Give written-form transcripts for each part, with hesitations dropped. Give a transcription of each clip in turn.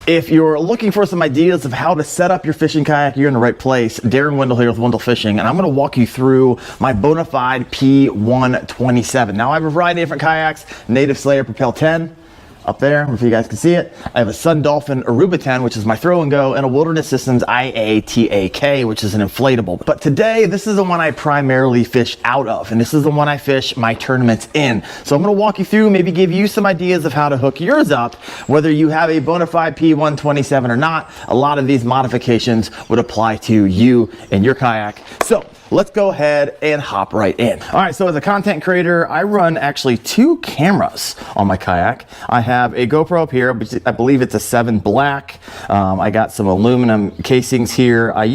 If you're looking for some ideas of how to set up your fishing kayak, you're in the right place. Daren Wendell here with Wendell Fishing, and I'm going to walk you through my Bonafide P127. Now I have a variety of different kayaks, Native Slayer Propel 10, up there, if you guys can see it. I have a Sun Dolphin Aruba 10, which is my throw and go, and a Wilderness Systems IATAK, which is an inflatable. But today, this is the one I primarily fish out of, and this is the one I fish my tournaments in. So I'm gonna walk you through, maybe give you some ideas of how to hook yours up, whether you have a Bonafide P127 or not. A lot of these modifications would apply to you and your kayak. So let's go ahead and hop right in. All right, so as a content creator, I run actually 2 cameras on my kayak. I have a GoPro up here, which I believe it's a 7 black. I got some aluminum casings here. I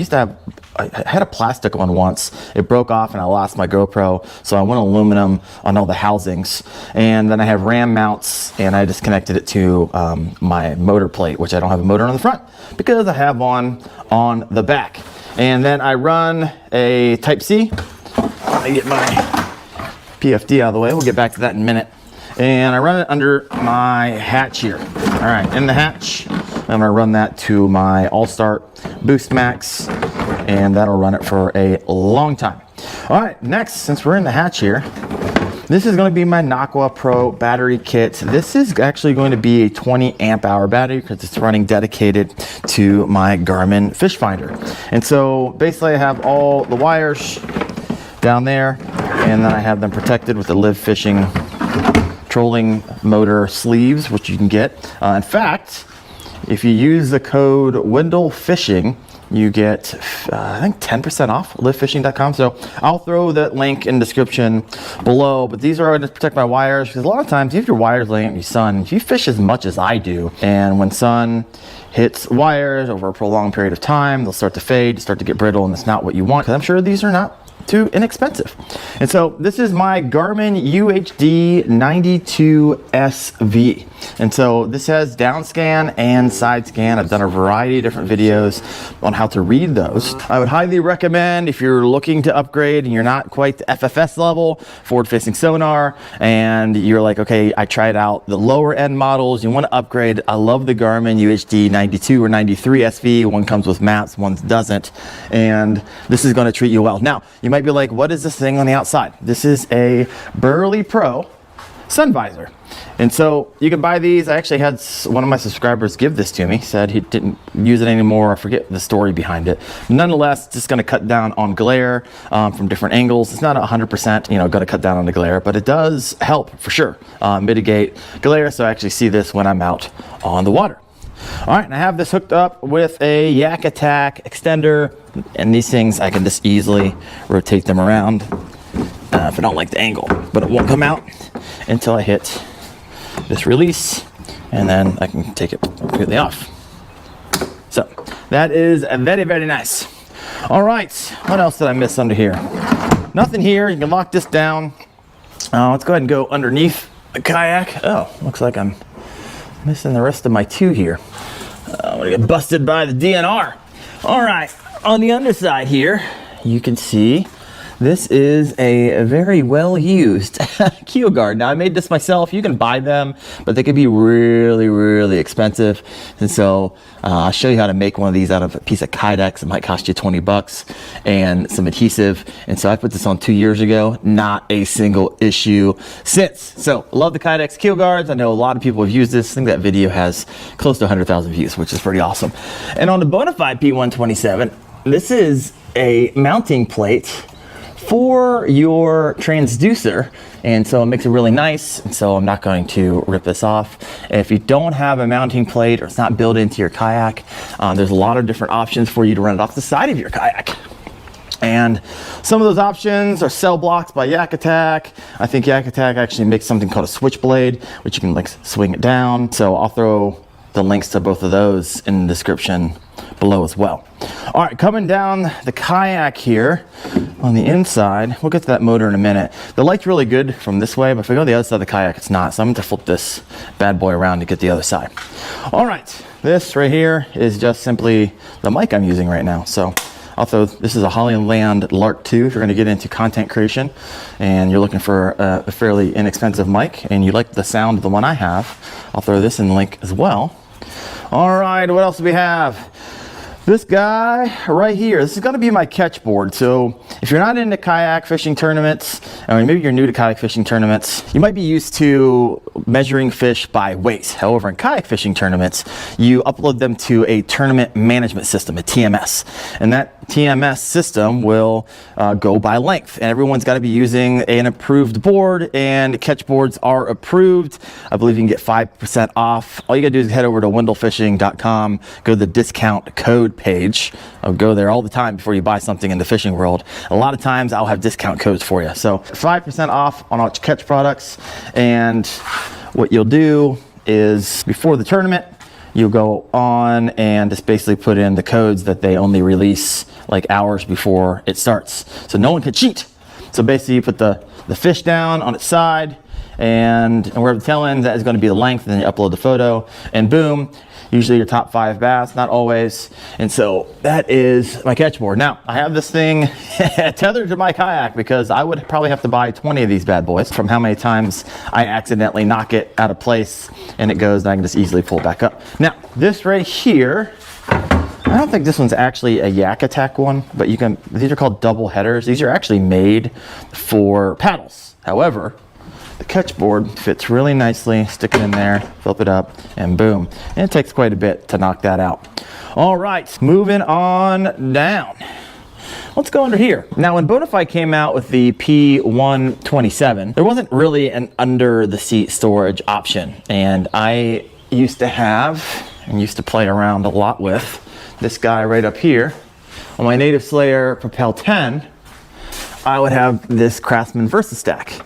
had a plastic one once. It broke off and I lost my GoPro, so I went aluminum on all the housings. And then I have ram mounts, and I just connected it to my motor plate, which I don't have a motor on the front because I have one on the back. And then I run a Type-C. Let me get my PFD out of the way. We'll get back to that in a minute. And I run it under my hatch here. All right, in the hatch, I'm gonna run that to my All-Start Boost Max, and that'll run it for a long time. All right, next, since we're in the hatch here, this is going to be my Aqua Pro battery kit. This is actually going to be a 20 amp hour battery because it's running dedicated to my Garmin fish finder. And so basically I have all the wires down there, and then I have them protected with the Live Fishing trolling motor sleeves, which you can get. In fact, if you use the code Wendell Fishing, you get, I think, 10% off livefishing.com. So I'll throw that link in the description below, but these are to protect my wires, because a lot of times you have your wires laying out in your sun. If you fish as much as I do, and when sun hits wires over a prolonged period of time, they'll start to fade, start to get brittle, and it's not what you want, because I'm sure these are not too inexpensive. And so this is my Garmin UHD 92SV. And so this has down scan and side scan. I've done a variety of different videos on how to read those. I would highly recommend, if you're looking to upgrade and you're not quite the FFS level, forward facing sonar, and you're like, okay, I tried out the lower end models, you want to upgrade. I love the Garmin UHD 92 or 93 SV. One comes with maps, one doesn't. And this is going to treat you well. Now, you might be like, what is this thing on the outside? This is a Burley Pro sun visor. And so you can buy these. I actually had one of my subscribers give this to me, said he didn't use it anymore. I forget the story behind it. Nonetheless, it's just going to cut down on glare from different angles. It's not 100%, going to cut down on the glare, but it does help for sure mitigate glare. So I actually see this when I'm out on the water. All right, and I have this hooked up with a YakAttack extender, and these things I can just easily rotate them around if I don't like the angle, but it won't come out until I hit this release, and then I can take it completely off. So that is very, very nice. All right, what else did I miss under here? Nothing here. You can lock this down. Let's go ahead and go underneath the kayak. Oh, looks like I'm missing the rest of my 2 here. I'm gonna get busted by the DNR. All right, on the underside here, you can see this is a very well used keel guard. Now I made this myself. You can buy them, but they could be really, really expensive. And so I'll show you how to make one of these out of a piece of Kydex. It might cost you 20 bucks and some adhesive. And so I put this on 2 years ago, not a single issue since. So love the Kydex keel guards. I know a lot of people have used this. I think that video has close to 100,000 views, which is pretty awesome. And on the Bonafide P127, this is a mounting plate for your transducer, and so it makes it really nice, and so I'm not going to rip this off. If you don't have a mounting plate or it's not built into your kayak, there's a lot of different options for you to run it off the side of your kayak. And some of those options are cell blocks by YakAttack. I think YakAttack actually makes something called a switchblade, which you can like swing it down. So I'll throw the links to both of those in the description below as well. All right, coming down the kayak here on the inside, we'll get to that motor in a minute. The light's really good from this way, but if we go to the other side of the kayak, it's not. So I'm going to flip this bad boy around to get the other side. All right, this right here is just simply the mic I'm using right now. So I'll throw, this is a Hollyland Lark 2 if you're going to get into content creation and you're looking for a fairly inexpensive mic and you like the sound of the one I have. I'll throw this in the link as well. All right, what else do we have? This guy right here, this is gonna be my catch board. So if you're not into kayak fishing tournaments, I mean, maybe you're new to kayak fishing tournaments, you might be used to measuring fish by weight. However, in kayak fishing tournaments, you upload them to a tournament management system, a TMS. And that TMS system will go by length. And everyone's gotta be using an approved board, and catch boards are approved. I believe you can get 5% off. All you gotta do is head over to wendellfishing.com, go to the discount code page. I'll go there all the time before you buy something in the fishing world. A lot of times I'll have discount codes for you. So 5% off on all catch products. And what you'll do is before the tournament, you'll go on and just basically put in the codes that they only release like hours before it starts. So no one can cheat. So basically you put the fish down on its side, and wherever the tail ends, that is going to be the length, and then you upload the photo, and boom, usually your top 5 bass, not always. And so that is my catch board. Now I have this thing tethered to my kayak because I would probably have to buy 20 of these bad boys from how many times I accidentally knock it out of place and it goes, and I can just easily pull it back up. Now this right here, I don't think this one's actually a Yak Attack one, but you can, these are called double headers. These are actually made for paddles. However, the catch board fits really nicely. Stick it in there, flip it up, and boom. And it takes quite a bit to knock that out. All right, moving on down. Let's go under here. Now, when Bonafide came out with the P127, there wasn't really an under the seat storage option. And I used to have, and used to play around a lot with, this guy right up here. On my Native Slayer Propel 10, I would have this Craftsman VersaStack.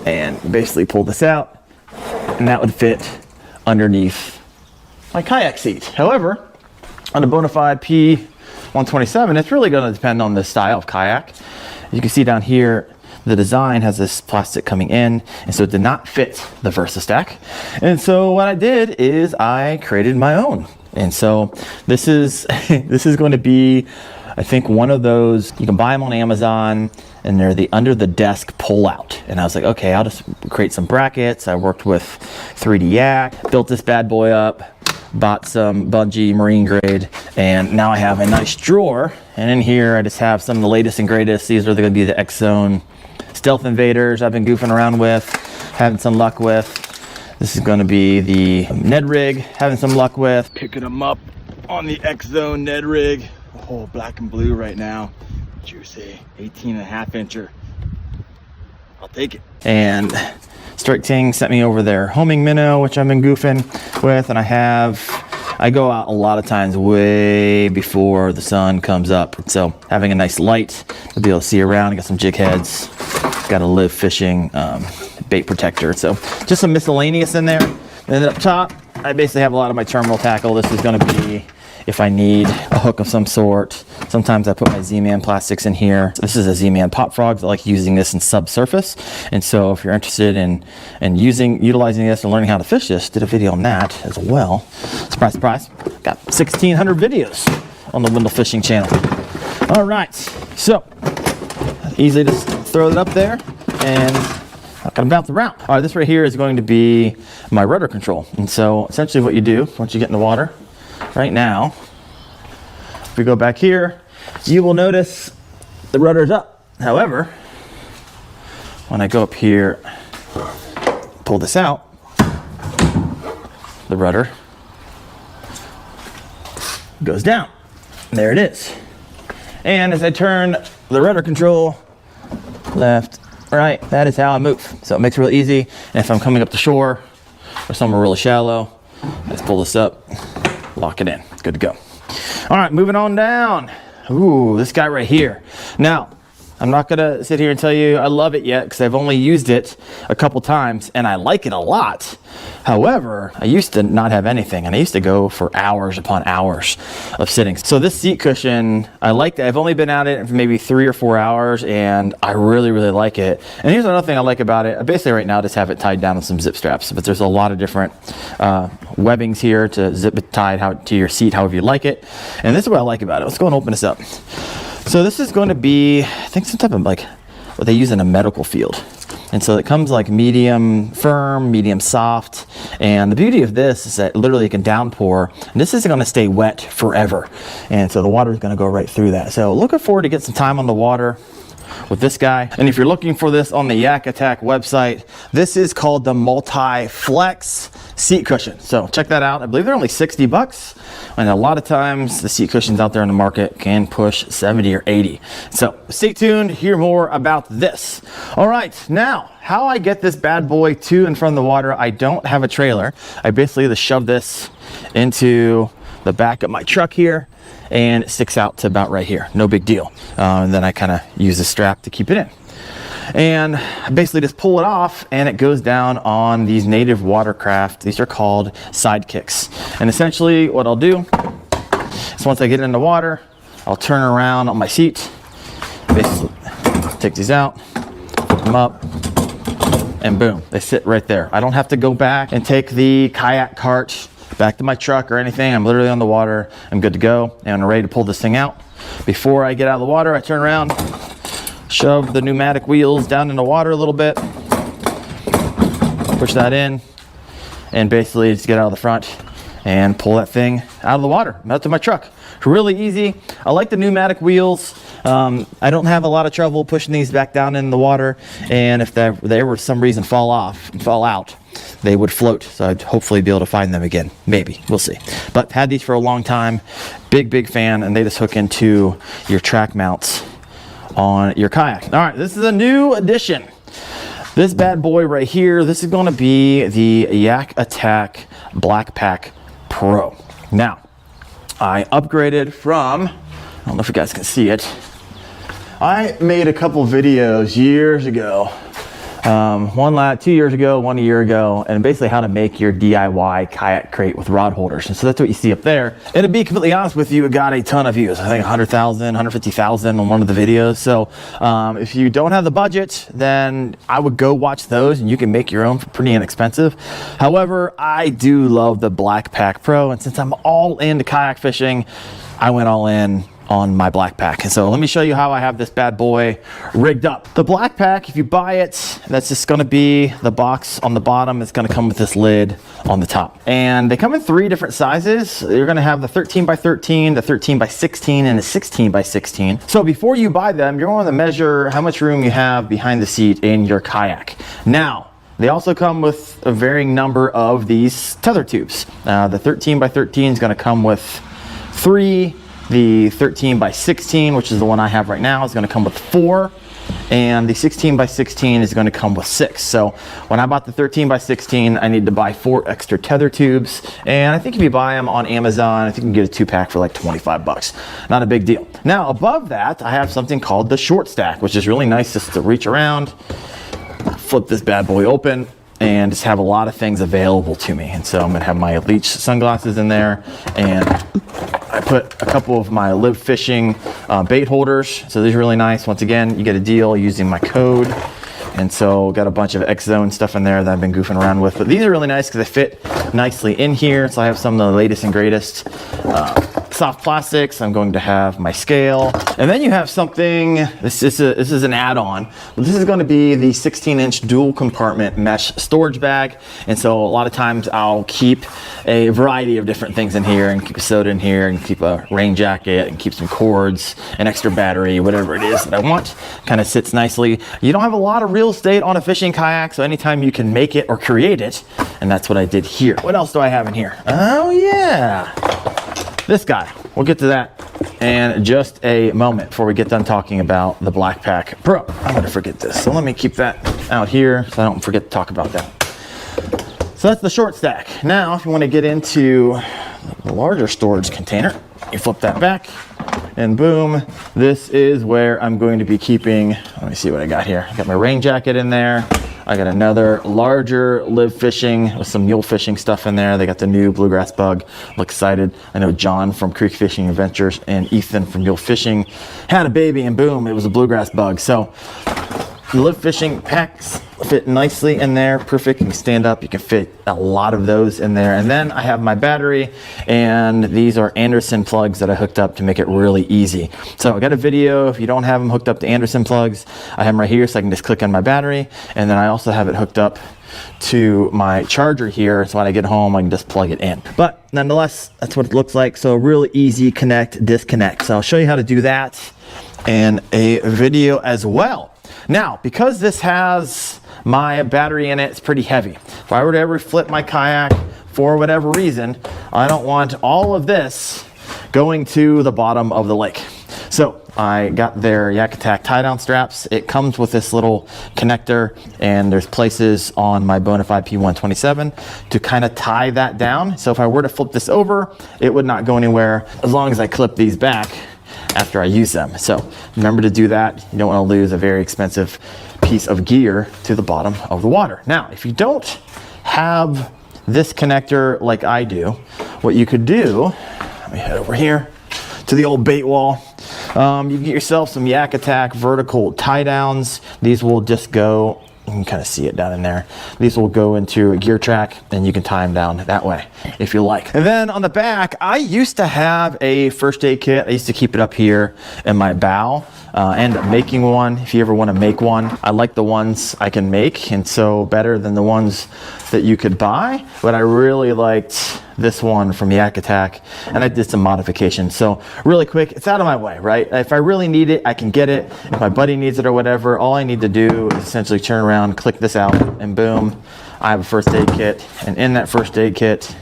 And basically pull this out, and that would fit underneath my kayak seat. However, on the Bonafide P127, it's really going to depend on the style of kayak. You can see down here, the design has this plastic coming in, and so it did not fit the VersaStack. And so what I did is I created my own. And so this is this is going to be, I think, one of those, you can buy them on Amazon, and they're the under the desk pull out. And I was like, okay, I'll just create some brackets. I worked with 3D Yak, built this bad boy up, bought some Bungee marine grade, and now I have a nice drawer. And in here, I just have some of the latest and greatest. These are going to be the X-Zone Stealth Invaders I've been goofing around with, having some luck with. This is going to be the Ned rig, having some luck with. Picking them up on the X-Zone Ned rig. Oh, black and blue right now. Juicy, 18.5 incher. I'll take it. And Strike Ting sent me over their homing minnow, which I've been goofing with, and I go out a lot of times way before the sun comes up. So having a nice light to be able to see around. I got some jig heads, got a live fishing bait protector. So just some miscellaneous in there. And then up top, I basically have a lot of my terminal tackle. This is going to be if I need a hook of some sort. Sometimes I put my Z-Man plastics in here. This is a Z-Man Pop Frogs. I like using this in subsurface. And so if you're interested in utilizing this and learning how to fish this, did a video on that as well. Surprise, surprise. Got 1,600 videos on the Wendell Fishing channel. All right, so easily just throw it up there and not gonna bounce around. All right, this right here is going to be my rudder control. And so essentially what you do once you get in the water, right now, if we go back here, you will notice the rudder's up. However, when I go up here, pull this out, the rudder goes down. There it is. And as I turn the rudder control left, right, that is how I move. So it makes it real easy. And if I'm coming up the shore or somewhere really shallow, I just pull this up, lock it in, good to go. All right, moving on down. Ooh, this guy right here. Now, I'm not gonna sit here and tell you I love it yet because I've only used it a couple times and I like it a lot. However, I used to not have anything and I used to go for hours upon hours of sitting. So this seat cushion, I like that. I've only been at it for maybe 3 or 4 hours and I really, really like it. And here's another thing I like about it. I basically right now just have it tied down with some zip straps, but there's a lot of different webbings here to zip it tied to your seat however you like it. And this is what I like about it. Let's go and open this up. So this is going to be, I think, some type of like what they use in a medical field. And so it comes like medium firm, medium soft. And the beauty of this is that literally it can downpour, and this isn't gonna stay wet forever. And so the water is gonna go right through that. So looking forward to get some time on the water with this guy. And if you're looking for this on the Yak Attack website, this is called the Multi-Flex seat cushion. So check that out. I believe they're only 60 bucks. And a lot of times the seat cushions out there in the market can push 70 or 80. So stay tuned, hear more about this. All right, now how I get this bad boy to and from the water. I don't have a trailer. I basically just shove this into the back of my truck here, and it sticks out to about right here. No big deal. And then I kind of use the strap to keep it in. And I basically just pull it off, and it goes down on these native watercraft. These are called sidekicks. And essentially what I'll do is once I get in the water, I'll turn around on my seat, basically take these out, flip them up, and boom, they sit right there. I don't have to go back and take the kayak cart back to my truck or anything. I'm literally on the water. I'm good to go, and I'm ready to pull this thing out. Before I get out of the water, I turn around, shove the pneumatic wheels down in the water a little bit, push that in, and basically just get out of the front and pull that thing out of the water, out to my truck. Really easy. I like the pneumatic wheels. I don't have a lot of trouble pushing these back down in the water, and if they were some reason fall out, they would float. So I'd hopefully be able to find them again. Maybe, we'll see. But had these for a long time. Big fan, and they just hook into your track mounts on your kayak. All right, this is a new addition. This bad boy right here, this is going to be the Yak Attack Blackpack Pro. Now, I upgraded from, I don't know if you guys can see it. I made a couple videos years ago. 2 years ago, 1 year ago, and basically how to make your DIY kayak crate with rod holders. And so that's what you see up there. And to be completely honest with you, it got a ton of views. I think 100,000, 150,000 on one of the videos. So if you don't have the budget, then I would go watch those, and you can make your own for pretty inexpensive. However, I do love the Blackpack Pro, and since I'm all into kayak fishing, I went all in on my Blackpack. And so let me show you how I have this bad boy rigged up. The Blackpack, if you buy it, that's just going to be the box on the bottom. It's going to come with this lid on the top. And they come in 3 different sizes. You're going to have the 13 by 13, the 13 by 16, and the 16 by 16. So before you buy them, you're going to measure how much room you have behind the seat in your kayak. Now, they also come with a varying number of these tether tubes. The 13 by 13 is going to come with 3. The 13 by 16, which is the one I have right now, is going to come with 4, and the 16 by 16 is going to come with 6. So when I bought the 13 by 16, I need to buy 4 extra tether tubes, and I think if you buy them on Amazon, I think you can get a 2-pack for like 25 bucks. Not a big deal. Now above that, I have something called the short stack, which is really nice just to reach around, flip this bad boy open, and just have a lot of things available to me. And so I'm going to have my Leech sunglasses in there, and I put a couple of my live fishing bait holders. So these are really nice. Once again, you get a deal using my code. And so got a bunch of X-Zone stuff in there that I've been goofing around with. But these are really nice because they fit nicely in here. So I have some of the latest and greatest soft plastics. I'm going to have my scale. And then you have something, this is an add-on. This is going to be the 16-inch dual compartment mesh storage bag. And so a lot of times I'll keep a variety of different things in here, and keep a soda in here, and keep a rain jacket, and keep some cords, an extra battery, whatever it is that I want. Kind of sits nicely. You don't have a lot of real estate on a fishing kayak, so anytime you can make it or create it, and that's what I did here. What else do I have in here? Oh yeah, this guy. We'll get to that in just a moment before we get done talking about the Blackpack Pro. I'm gonna forget this, so let me keep that out here so I don't forget to talk about that. So that's the short stack. Now, if you want to get into the larger storage container, you flip that back, and boom, this is where I'm going to be keeping, let me see what I got here. I got my rain jacket in there. I got another larger live fishing with some mule fishing stuff in there. They got the new bluegrass bug. I'm excited. I know John from Creek Fishing Adventures and Ethan from Mule Fishing had a baby, and boom, it was a bluegrass bug. So Live fishing packs fit nicely in there, perfect. You can stand up, you can fit a lot of those in there. And then I have my battery, and these are Anderson plugs that I hooked up to make it really easy. So I got a video. If you don't have them hooked up to Anderson plugs, I have them right here, so I can just click on my battery. And then I also have it hooked up to my charger here, so when I get home I can just plug it in. But nonetheless, that's what it looks like. So really easy connect, disconnect. So I'll show you how to do that in a video as well. Now, because this has my battery in it, it's pretty heavy. If I were to ever flip my kayak for whatever reason, I don't want all of this going to the bottom of the lake. So I got their YakAttack tie-down straps. It comes with this little connector, and there's places on my Bonafide P127 to kind of tie that down. So if I were to flip this over, it would not go anywhere as long as I clip these back after I use them. So remember to do that. You don't want to lose a very expensive piece of gear to the bottom of the water. Now, if you don't have this connector like I do, what you could do, let me head over here to the old bait wall. You can get yourself some YakAttack vertical tie downs. These will just go, you can kind of see it down in there. These will go into a gear track, and you can tie them down that way if you like. And then on the back, I used to have a first aid kit. I used to keep it up here in my bow. End up making one. If you ever want to make one, I like the ones I can make, and so better than the ones that you could buy. But I really liked this one from YakAttack, and I did some modifications. So really quick, it's out of my way, right? If I really need it, I can get it. If my buddy needs it or whatever, all I need to do is essentially turn around, click this out, and boom, I have a first aid kit. And in that first aid kit,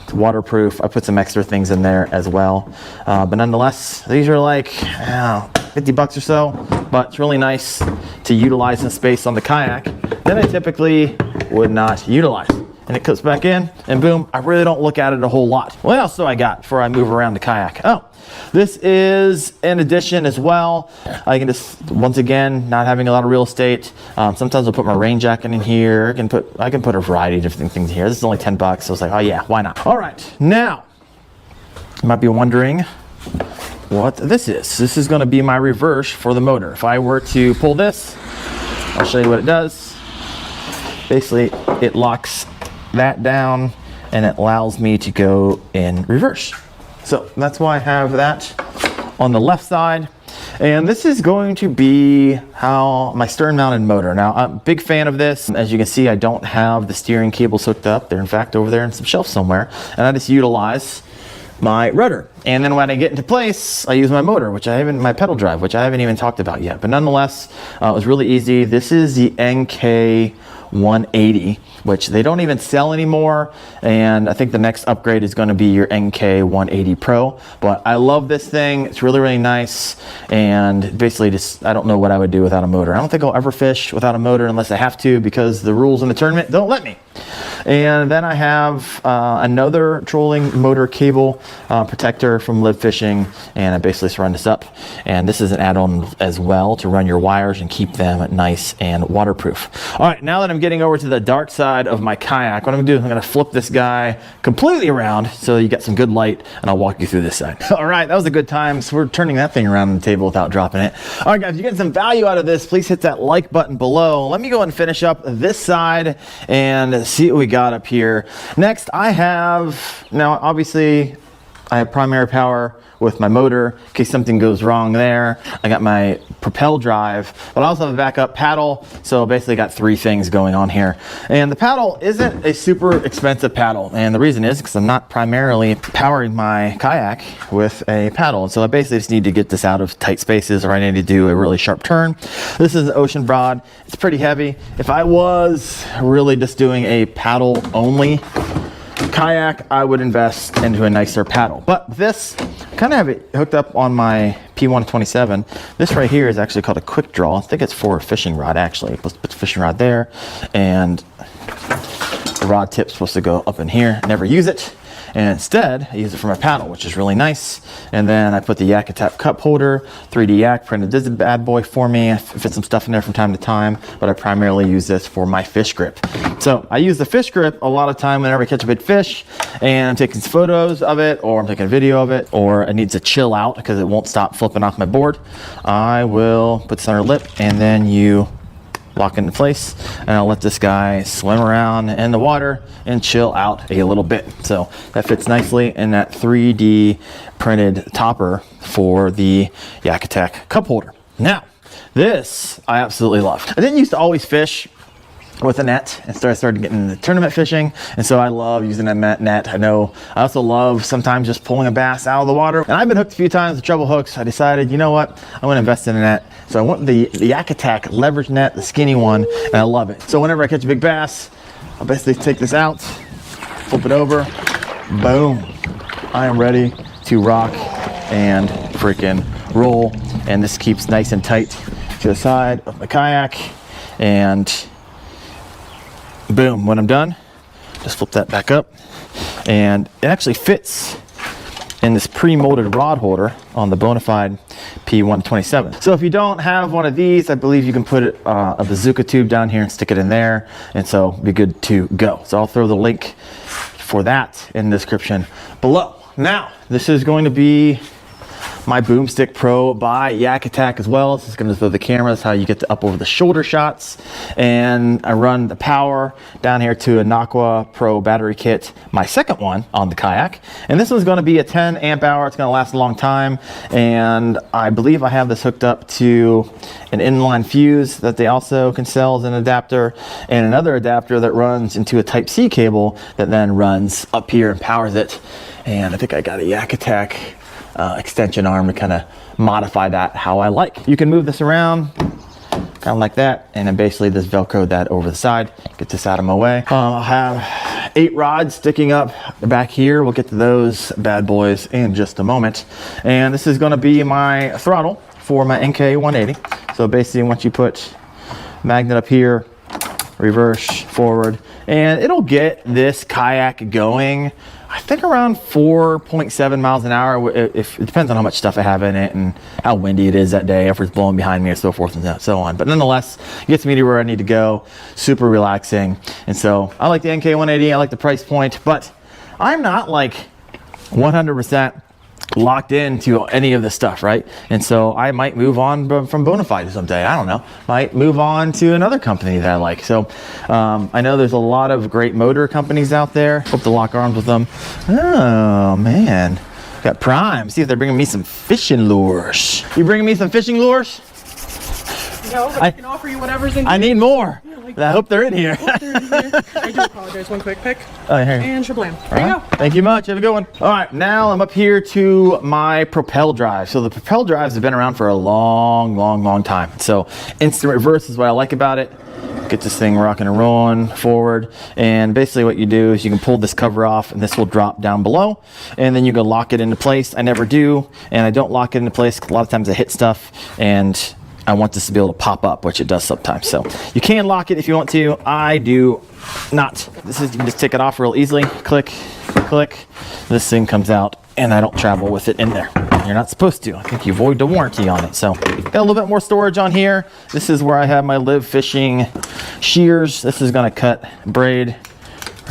it's waterproof. I put some extra things in there as well. But nonetheless, these are like 50 bucks or so, but it's really nice to utilize some space on the kayak that I typically would not utilize. And it clips back in, and boom, I really don't look at it a whole lot. What else do I got before I move around the kayak? Oh, this is an addition as well. I can just, once again, not having a lot of real estate. Sometimes I'll put my rain jacket in here. I can put a variety of different things in here. This is only 10 bucks, so it's like, oh yeah, why not? All right, now, you might be wondering what this is. This is gonna be my reverse for the motor. If I were to pull this, I'll show you what it does. Basically, it locks that down, and it allows me to go in reverse. So that's why I have that on the left side. And this is going to be how my stern mounted motor. Now, I'm a big fan of this. As you can see, I don't have the steering cables hooked up. They're in fact over there in some shelf somewhere. And I just utilize my rudder. And then when I get into place, I use my motor, my pedal drive, which I haven't even talked about yet. But nonetheless, it was really easy. This is the NK 180, which they don't even sell anymore, and I think the next upgrade is going to be your NK 180 Pro. But I love this thing. It's really, really nice, and basically just, I don't know what I would do without a motor. I don't think I'll ever fish without a motor unless I have to, because the rules in the tournament don't let me. And then I have another trolling motor cable protector from Live Fishing, and I basically just run this up, and this is an add-on as well to run your wires and keep them nice and waterproof. All right, now that I'm getting over to the dark side of my kayak, what I'm gonna do is I'm gonna flip this guy completely around so you get some good light, and I'll walk you through this side. All right, that was a good time. So we're turning that thing around on the table without dropping it. All right, guys, if you're getting some value out of this, please hit that like button below. Let me go and finish up this side and see what we got up here. Next, I have, now obviously I have primary power with my motor in case something goes wrong there. I got my propel drive, but I also have a backup paddle. So basically got three things going on here. And the paddle isn't a super expensive paddle. And the reason is because I'm not primarily powering my kayak with a paddle. And so I basically just need to get this out of tight spaces, or I need to do a really sharp turn. This is an Ocean Broad. It's pretty heavy. If I was really just doing a paddle only kayak, I would invest into a nicer paddle. But this, kind of have it hooked up on my P127. This right here is actually called a quick draw. I think it's for a fishing rod, actually. Let's put the fishing rod there, and the rod tip's supposed to go up in here. Never use it. and instead I use it for my paddle, which is really nice. And then I put the YakOff cup holder, 3D Yak printed this bad boy for me. I fit some stuff in there from time to time, but I primarily use this for my fish grip. So I use the fish grip a lot of time whenever I catch a big fish and I'm taking photos of it, or I'm taking a video of it, or it needs to chill out because it won't stop flipping off my board. I will put this on her lip, and then you lock it into place, and I'll let this guy swim around in the water and chill out a little bit. So that fits nicely in that 3D printed topper for the YakOff cup holder. Now, this I absolutely love. I didn't used to always fish with a net, and so I started getting into tournament fishing, and so I love using that net. I also love sometimes just pulling a bass out of the water, and I've been hooked a few times with treble hooks. I decided, you know what, I'm going to invest in a net. So I went the YakOff leverage net, the skinny one, and I love it. So whenever I catch a big bass, I'll basically take this out, flip it over, boom, I am ready to rock and freaking roll. And this keeps nice and tight to the side of my kayak, and boom, when I'm done, just flip that back up, and it actually fits in this pre-molded rod holder on the Bonafide P127. So if you don't have one of these, I believe you can put a bazooka tube down here and stick it in there, and so be good to go. So I'll throw the link for that in the description below. Now, this is going to be my Boomstick Pro by YakOff as well. This is going to throw the camera. That's how you get the up over the shoulder shots. And I run the power down here to a Aqua Pro battery kit, my second one on the kayak. And this one's going to be a 10 amp hour. It's going to last a long time. And I believe I have this hooked up to an inline fuse that they also can sell as an adapter, and another adapter that runs into a Type-C cable that then runs up here and powers it. And I think I got a YakOff extension arm to kind of modify that how I like. You can move this around kind of like that, and then basically just Velcro that over the side. Get this out of my way. I'll have 8 rods sticking up back here. We'll get to those bad boys in just a moment. And this is going to be my throttle for my NK 180. So basically, once you put magnet up here, reverse, forward, and it'll get this kayak going, I think around 4.7 miles an hour. If it depends on how much stuff I have in it and how windy it is that day, if it's blowing behind me and so forth and so on. But nonetheless, it gets me to where I need to go. Super relaxing. And so I like the NK 180. I like the price point, but I'm not like 100% locked into any of this stuff, right? And so I might move on from Bonafide someday. I don't know. Might move on to another company that I like. So I know there's a lot of great motor companies out there. Hope to lock arms with them. Oh man, got Prime. See if they're bringing me some fishing lures. You bringing me some fishing lures? No, but I can offer you whatever's in here. I need more. I hope they're in here. I do apologize. One quick pick. Oh, here. And shablam. There you go. Thank you much. Have a good one. All right, now I'm up here to my Propel drive. So the Propel drives have been around for a long time. So instant reverse is what I like about it. Get this thing rocking and rolling forward. And basically what you do is you can pull this cover off, and this will drop down below. And then you can lock it into place. I never do, and I don't lock it into place. A lot of times I hit stuff, and I want this to be able to pop up, which it does sometimes. So you can lock it if you want to. I do not. This is, you can just take it off real easily. Click, click. This thing comes out, and I don't travel with it in there. You're not supposed to. I think you void the warranty on it. So got a little bit more storage on here. This is where I have my live fishing shears. This is going to cut braid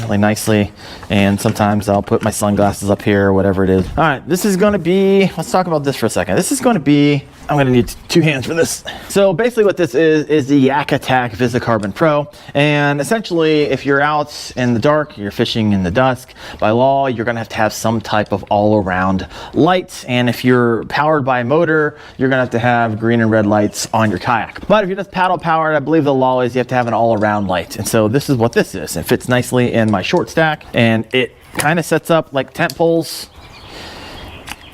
really nicely, and sometimes I'll put my sunglasses up here or whatever it is. All right, this is going to be, let's talk about this for a second. This is going to be, I'm going to need 2 hands for this. So basically what this is the YakOff VisiCarbon Pro, and essentially if you're out in the dark, you're fishing in the dusk, by law you're going to have some type of all-around light, and if you're powered by a motor, you're going to have green and red lights on your kayak. But if you're just paddle powered, I believe the law is you have to have an all-around light, and so this is what this is. It fits nicely in my short stack, and it kind of sets up like tent poles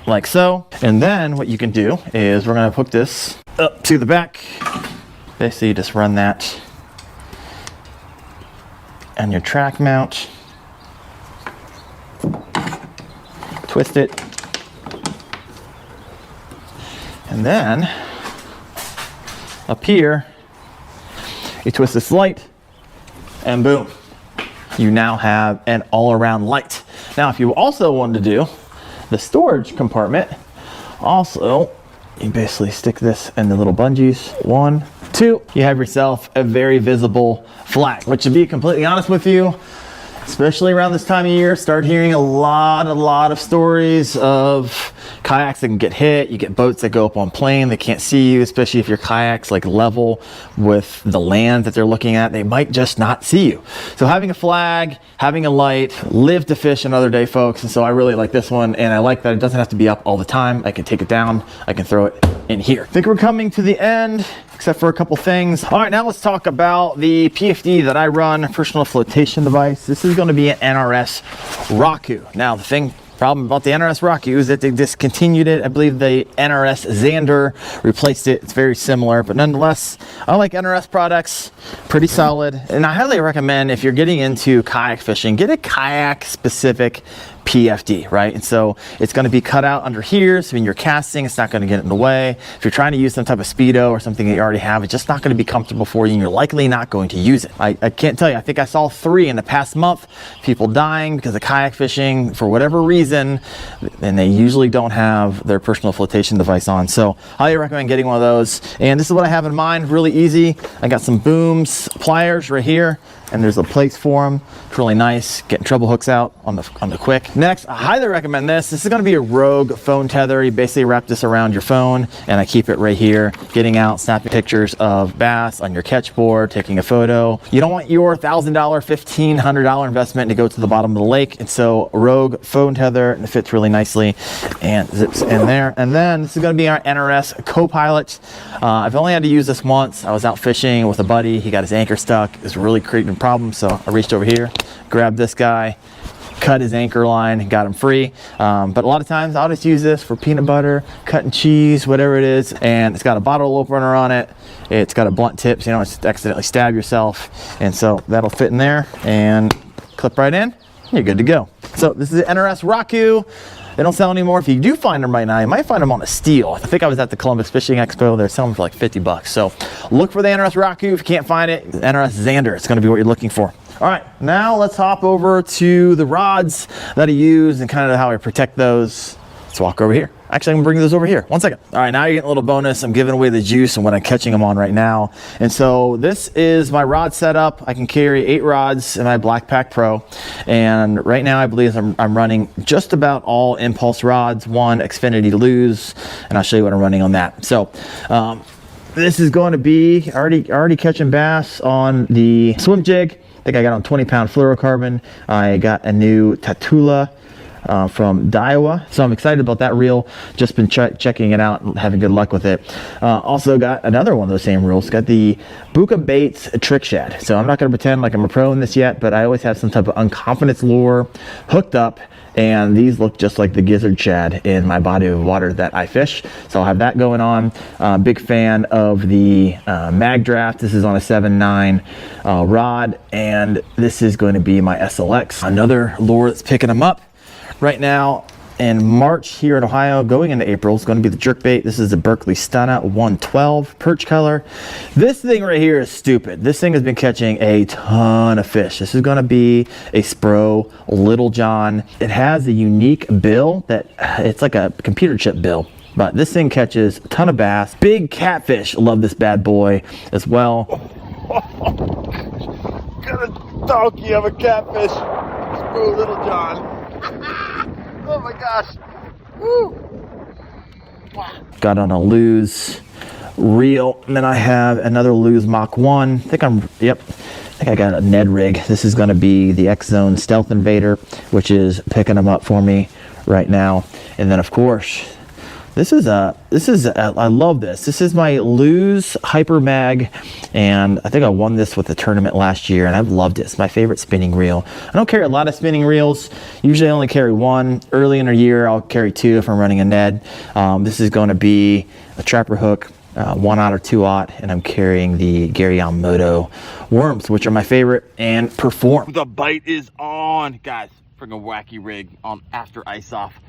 like so. And then what you can do is we're going to hook this up to the back. Basically just run that on your track mount, twist it, and then up here you twist this light, and boom, you now have an all-around light. Now, if you also wanted to do the storage compartment, also, you basically stick this in the little bungees. 1, 2, you have yourself a very visible flag, which, to be completely honest with you, especially around this time of year, start hearing a lot of stories of kayaks that can get hit. You get boats that go up on plane, they can't see you, especially if your kayak's like level with the land that they're looking at, they might just not see you. So having a flag, having a light, live to fish another day, folks. And so I really like this one, and I like that it doesn't have to be up all the time. I can take it down, I can throw it in here. I think we're coming to the end, except for a couple things. All right, now let's talk about the PFD that I run, personal flotation device. This is going to be an NRS Raku. Now, the problem about the NRS Raku is that they discontinued it. I believe the NRS Xander replaced it. It's very similar, but nonetheless, I like NRS products, pretty solid. And I highly recommend, if you're getting into kayak fishing, get a kayak specific PFD, right? And so it's going to be cut out under here, so when you're casting, it's not going to get in the way. If you're trying to use some type of Speedo or something that you already have, it's just not going to be comfortable for you, and you're likely not going to use it. I can't tell you, I think I saw 3 in the past month, people dying because of kayak fishing for whatever reason, and they usually don't have their personal flotation device on. So highly recommend getting one of those. And this is what I have in mind, really easy. I got some booms, pliers right here, and there's a place for them. It's really nice, getting treble hooks out on the quick. Next, I highly recommend this. This is gonna be a Rogue phone tether. You basically wrap this around your phone, and I keep it right here, getting out, snapping pictures of bass on your catch board, taking a photo. You don't want your $1,000, $1,500 investment to go to the bottom of the lake, and so Rogue phone tether, and it fits really nicely and zips in there. And then this is gonna be our NRS Co-Pilot. I've only had to use this once. I was out fishing with a buddy. He got his anchor stuck. It was really creating problem, so I reached over here, grabbed this guy, cut his anchor line, got him free. But a lot of times I'll just use this for peanut butter, cutting cheese, whatever it is. And it's got a bottle opener on it. It's got a blunt tip, so you don't just accidentally stab yourself. And so that'll fit in there and clip right in. You're good to go. So this is the NRS Raku. They don't sell anymore. If you do find them right now, you might find them on a steal. I think I was at the Columbus Fishing Expo. They're selling for like 50 bucks. So look for the NRS Raku. If you can't find it, NRS Xander. It's going to be what you're looking for. All right, now let's hop over to the rods that I use and kind of how I protect those. Let's walk over here. Actually, I'm gonna bring those over here. 1 second. All right, now you're getting a little bonus. I'm giving away the juice and what I'm catching them on right now. And so this is my rod setup. I can carry 8 rods in my Blackpack Pro. And right now I believe I'm running just about all impulse rods, 1 Xfinity Lose, and I'll show you what I'm running on that. So this is going to be already catching bass on the swim jig. I think I got on 20-pound fluorocarbon. I got a new Tatula from Daiwa, so I'm excited about that reel. Just been checking it out and having good luck with it. Also got another one of those same reels. Got the Buka Baits Trick Shad. So I'm not going to pretend like I'm a pro in this yet, but I always have some type of unconfidence lure hooked up, and these look just like the gizzard shad in my body of water that I fish. So I'll have that going on. Big fan of the Mag Draft. This is on a 7.9 rod, and this is going to be my SLX. Another lure that's picking them up right now in March here in Ohio, going into April, is going to be the jerkbait. This is the Berkeley Stunna 112 perch color. This thing right here is stupid. This thing has been catching a ton of fish. This is going to be a Spro Little John. It has a unique bill that it's like a computer chip bill, but this thing catches a ton of bass. Big catfish. Love this bad boy as well. Got a donkey of a catfish. Spro Little John. Oh my gosh. Woo. Got on a Lose reel, and then I have another Lose Mach 1. I think I got a Ned rig. This is going to be the X-Zone Stealth Invader, which is picking them up for me right now. And then of course, I love this. This is my Lose Hyper Mag, and I think I won this with the tournament last year, and I've loved it. It's my favorite spinning reel. I don't carry a lot of spinning reels. Usually I only carry 1. Early in a year, I'll carry 2 if I'm running a Ned. This is going to be a trapper hook, 1/0 or 2/0, and I'm carrying the Gary Yamamoto worms, which are my favorite and perform. The bite is on, guys. Friggin' wacky rig on after ice off.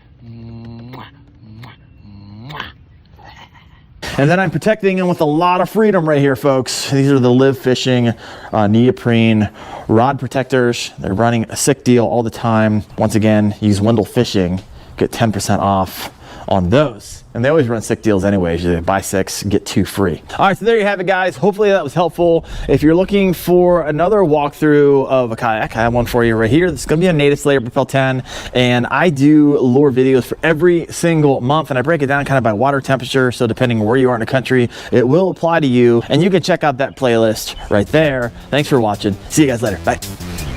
And then I'm protecting them with a lot of freedom right here, folks. These are the Live Fishing neoprene rod protectors. They're running a sick deal all the time. Once again, use Wendell Fishing, get 10% off on those. And they always run sick deals anyways. You buy 6, get 2 free. All right, so there you have it, guys. Hopefully that was helpful. If you're looking for another walkthrough of a kayak, I have one for you right here. This is gonna be a Native Slayer Propel 10, and I do lure videos for every single month, and I break it down kind of by water temperature, so depending where you are in the country, it will apply to you, and you can check out that playlist right there. Thanks for watching. See you guys later. Bye.